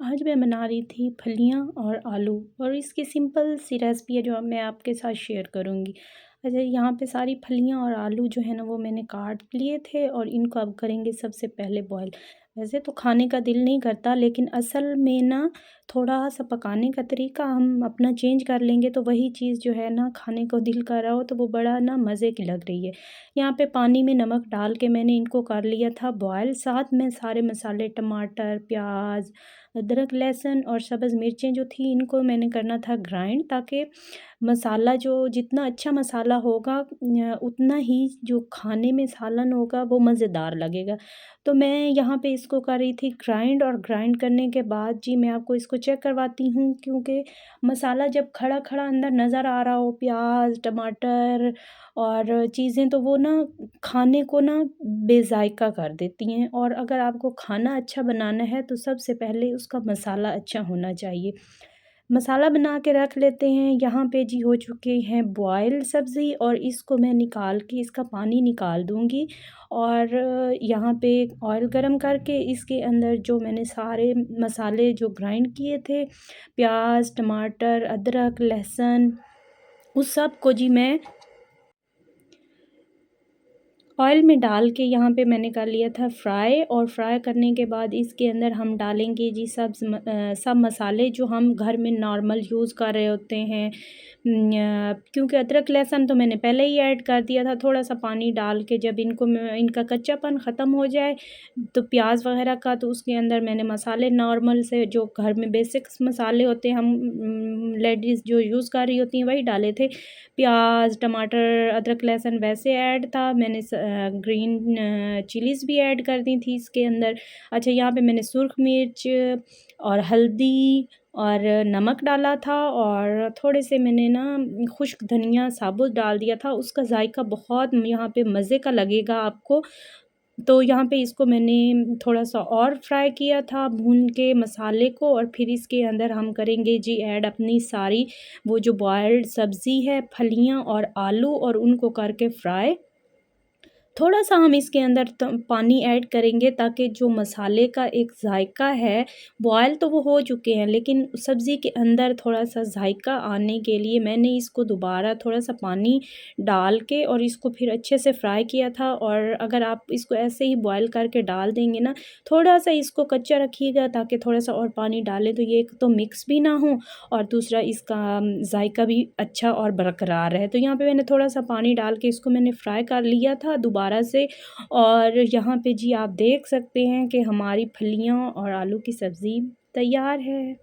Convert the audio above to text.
आज मैं बना रही थी फलियाँ और आलू और इसकी सिंपल सी रेसिपी है जो अब मैं आपके साथ शेयर करूँगी। अच्छा, यहाँ पे सारी फलियाँ और आलू जो है ना वो मैंने काट लिए थे और इनको अब करेंगे सबसे पहले बॉयल। वैसे तो खाने का दिल नहीं करता, लेकिन असल में ना थोड़ा-सा पकाने का तरीका हम अपना चेंज कर लेंगे तो वही चीज़ जो है ना खाने को दिल कर रहा हो तो वो बड़ा ना मज़े की लग रही है। यहाँ पे पानी में नमक डाल के मैंने इनको कर लिया था बॉयल, साथ में सारे मसाले टमाटर, प्याज़, अदरक, लहसुन और सब्ज़ मिर्चें जो थी इनको मैंने करना था ग्राइंड, ताकि मसाला जो जितना अच्छा मसाला होगा उतना ही जो खाने में सालन होगा वो मज़ेदार लगेगा। तो मैं यहाँ पे इसको कर रही थी ग्राइंड, और ग्राइंड करने के बाद जी मैं आपको इसको चेक करवाती हूँ, क्योंकि मसाला जब खड़ा-खड़ा अंदर नज़र आ रहा हो, प्याज़, टमाटर और चीज़ें, तो वो ना खाने को ना बेज़ायका कर देती हैं। और अगर आपको खाना अच्छा बनाना है तो सबसे पहले उसका मसाला अच्छा होना चाहिए। मसाला बना के रख लेते हैं। यहाँ पे जी हो चुके हैं बॉयल सब्ज़ी, और इसको मैं निकाल के इसका पानी निकाल दूँगी। और यहाँ पे ऑयल गरम करके इसके अंदर जो मैंने सारे मसाले जो ग्राइंड किए थे, प्याज़, टमाटर, अदरक, लहसुन, उस सब को जी मैं ऑयल में डाल के यहाँ पे मैंने कर लिया था फ्राई। और फ्राई करने के बाद इसके अंदर हम डालेंगे जी सब मसाले जो हम घर में नॉर्मल यूज़ कर रहे होते हैं। क्योंकि अदरक लहसुन तो मैंने पहले ही ऐड कर दिया था। थोड़ा-सा पानी डाल के जब इनका कच्चापन ख़त्म हो जाए तो प्याज़ वग़ैरह का, तो उसके अंदर मैंने मसाले नॉर्मल से जो घर में बेसिक्स मसाले होते हैं, हम लेडीज़ जो यूज़ कर रही होती हैं वही डाले थे। प्याज़, टमाटर, अदरक, लहसुन वैसे ऐड था। मैंने ग्रीन चिलीज़ भी ऐड कर दी थी इसके अंदर। अच्छा, यहाँ पे मैंने सुर्ख मिर्च और हल्दी और नमक डाला था, और थोड़े से मैंने ना खुश्क धनिया साबुत डाल दिया था। उसका ज़ायका बहुत यहाँ पे मज़े का लगेगा आपको। तो यहाँ पे इसको मैंने थोड़ा-सा और फ्राई किया था भून के मसाले को, और फिर इसके अंदर हम करेंगे जी ऐड अपनी सारी वो जो बॉइल्ड सब्ज़ी है, फलियाँ और आलू, और उनको करके फ्राई। थोड़ा-सा हम इसके अंदर पानी ऐड करेंगे ताकि जो मसाले का एक ज़ायका है, बॉयल तो वो हो चुके हैं, लेकिन सब्ज़ी के अंदर थोड़ा-सा ज़ायका आने के लिए मैंने इसको दोबारा थोड़ा-सा पानी डाल के और इसको फिर अच्छे से फ्राई किया था। और अगर आप इसको ऐसे ही बॉयल करके डाल देंगे ना, थोड़ा-सा इसको कच्चा रखिएगा ताकि थोड़ा-सा और पानी डालें तो ये एक तो मिक्स भी ना हो, और दूसरा इसका ज़ायका भी अच्छा और बरकरार रहे। तो यहाँ पे मैंने थोड़ा-सा पानी डाल के इसको मैंने फ्राई कर लिया था दोबारा से। और यहाँ पे जी आप देख सकते हैं कि हमारी फलियाँ और आलू की सब्ज़ी तैयार है।